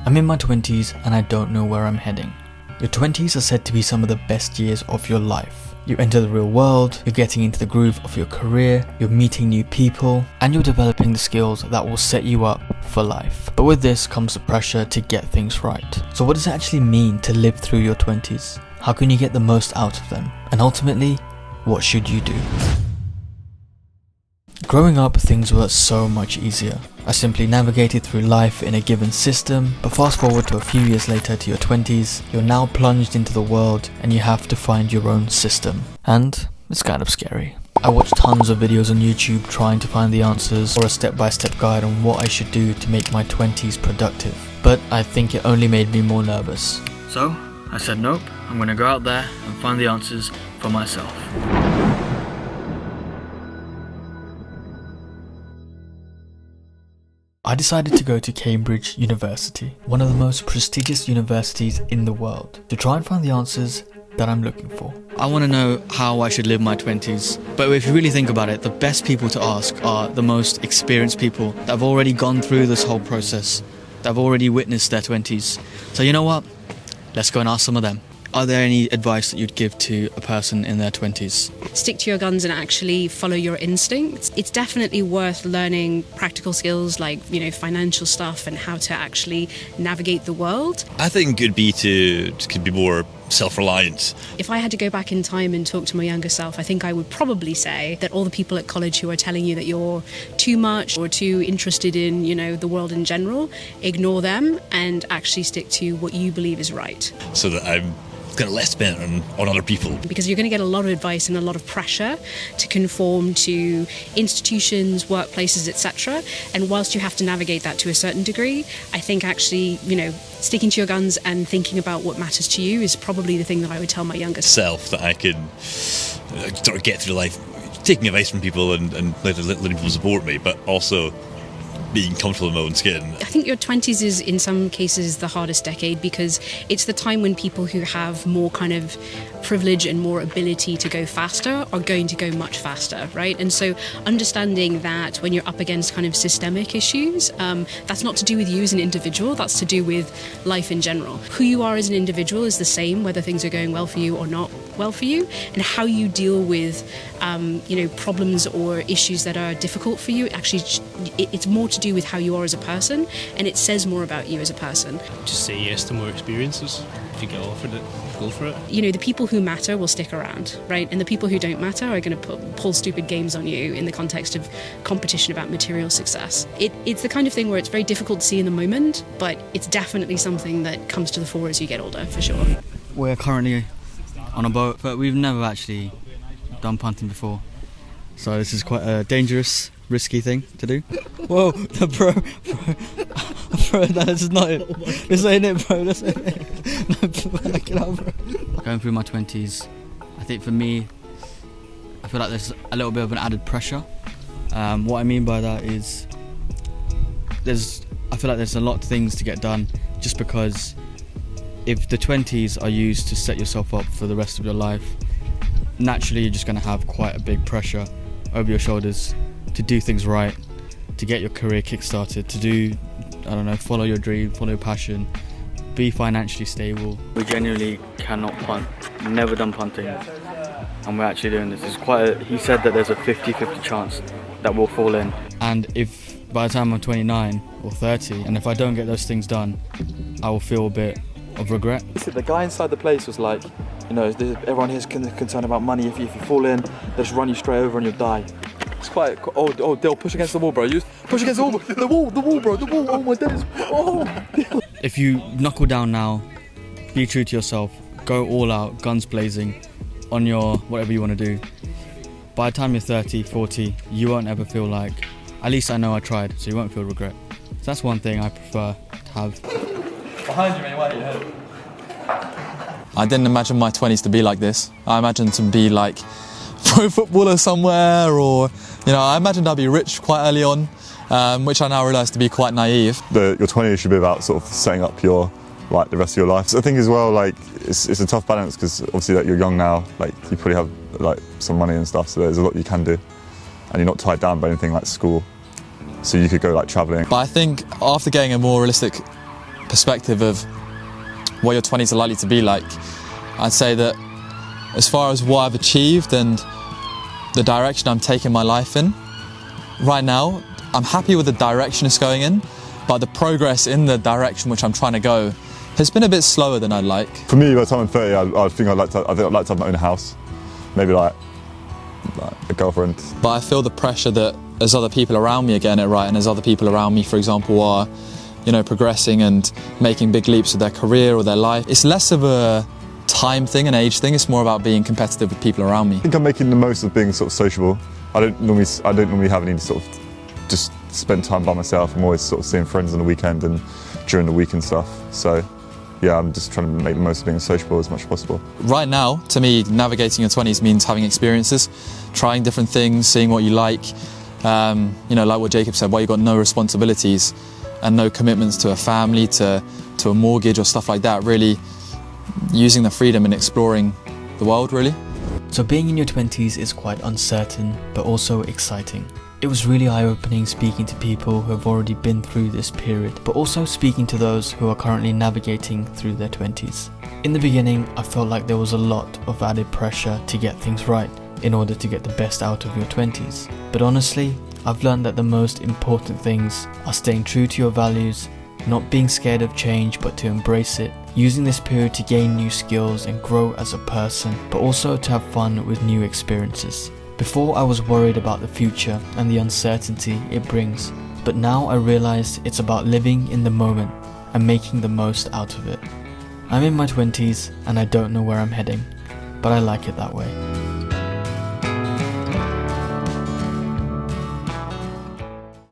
I'm in my 20s and I don't know where I'm heading. Your 20s are said to be some of the best years of your life. You enter the real world, you're getting into the groove of your career, you're meeting new people, and you're developing the skills that will set you up for life. But with this comes the pressure to get things right. So what does it actually mean to live through your 20s? How can you get the most out of them? And ultimately, what should you do? Growing up, things were so much easier. I simply navigated through life in a given system, but fast forward to a few years later to your 20s, you're now plunged into the world and you have to find your own system. And it's kind of scary. I watched tons of videos on YouTube trying to find the answers or a step-by-step guide on what I should do to make my 20s productive. But I think it only made me more nervous. So I said nope, I'm gonna go out there and find the answers for myself. I decided to go to Cambridge University, one of the most prestigious universities in the world, to try and find the answers that I'm looking for. I want to know how I should live my 20s, but if you really think about it, the best people to ask are the most experienced people that have already gone through this whole process, that have already witnessed their 20s. So you know what? Let's go and ask some of them. Are there any advice that you'd give to a person in their 20s? Stick to your guns and actually follow your instincts. It's definitely worth learning practical skills like, financial stuff and how to actually navigate the world. I think it'd be to be more self-reliant. If I had to go back in time and talk to my younger self, I think I would probably say that all the people at college who are telling you that you're too much or too interested in, the world in general, ignore them and actually stick to what you believe is right. So that I'm kind of less bent on other people. Because you're going to get a lot of advice and a lot of pressure to conform to institutions, workplaces, etc. And whilst you have to navigate that to a certain degree, I think actually, sticking to your guns and thinking about what matters to you is probably the thing that I would tell my younger self, that I could sort of get through life taking advice from people and letting people support me, but also being comfortable in my own skin. I think your 20s is in some cases the hardest decade because it's the time when people who have more kind of privilege and more ability to go faster are going to go much faster, right? And so understanding that when you're up against kind of systemic issues, that's not to do with you as an individual, that's to do with life in general. Who you are as an individual is the same whether things are going well for you or not well for you, and how you deal with problems or issues that are difficult for you, actually it's more to do with how you are as a person, and it says more about you as a person. Just say yes to more experiences. If you get offered it, go for it. The people who matter will stick around, right? And the people who don't matter are going to pull stupid games on you in the context of competition about material success. It's the kind of thing where it's very difficult to see in the moment, but it's definitely something that comes to the fore as you get older, for sure. We're currently on a boat, but we've never actually done punting before. So this is quite a dangerous, risky thing to do. Whoa, bro, no, this is not it. This ain't it, bro, this ain't it. No, get out, bro. Going through my 20s, I think for me, I feel like there's a little bit of an added pressure. What I mean by that is, I feel like there's a lot of things to get done just because if the 20s are used to set yourself up for the rest of your life, naturally you're just going to have quite a big pressure over your shoulders to do things right, to get your career kick-started, to do, follow your dream, follow your passion, be financially stable. We genuinely cannot punt. We've never done punting, and we're actually doing this. He said that there's a 50-50 chance that we'll fall in. And if by the time I'm 29 or 30, and if I don't get those things done, I will feel a bit of regret. The guy inside the place was like, everyone here is concerned about money. If you fall in, they'll just run you straight over and you'll die. It's quite. Oh, Dil, push against the wall, bro. Push against the wall, bro. The wall. Oh my days. Oh. If you knuckle down now, be true to yourself. Go all out, guns blazing, on your whatever you want to do. By the time you're 30, 40, you won't ever feel like. At least I know I tried, so you won't feel regret. So that's one thing I prefer to have. Behind you, mate. Why are you head? I didn't imagine my 20s to be like this. I imagined to be like pro footballer somewhere, or I imagined I'd be rich quite early on, which I now realise to be quite naive. Your 20s should be about sort of setting up the rest of your life. So I think as well, it's a tough balance because obviously you're young now, you probably have some money and stuff, so there's a lot you can do, and you're not tied down by anything like school. So you could go travelling. But I think after getting a more realistic perspective of what your 20s are likely to be like, I'd say that as far as what I've achieved and the direction I'm taking my life in, right now, I'm happy with the direction it's going in, but the progress in the direction which I'm trying to go has been a bit slower than I'd like. For me, by the time I'm 30, I think I'd like to have my own house, maybe like a girlfriend. But I feel the pressure that as other people around me are getting it right, and as other people around me, for example, are, you know, progressing and making big leaps with their career or their life, it's less of a time thing, an age thing. It's more about being competitive with people around me. I think I'm making the most of being sort of sociable. I don't normally have any sort of just spend time by myself. I'm always sort of seeing friends on the weekend and during the week and stuff. So yeah, I'm just trying to make the most of being sociable as much as possible. Right now, to me, navigating your 20s means having experiences, trying different things, seeing what you like. You know, like what Jacob said, while you've got no responsibilities and no commitments to a family, to a mortgage or stuff like that, really using the freedom and exploring the world, really. So being in your 20s is quite uncertain, but also exciting. It was really eye-opening speaking to people who have already been through this period, but also speaking to those who are currently navigating through their 20s. In the beginning, I felt like there was a lot of added pressure to get things right in order to get the best out of your 20s. But honestly, I've learned that the most important things are staying true to your values, not being scared of change but to embrace it, using this period to gain new skills and grow as a person, but also to have fun with new experiences. Before I was worried about the future and the uncertainty it brings, but now I realize it's about living in the moment and making the most out of it. I'm in my 20s and I don't know where I'm heading, but I like it that way.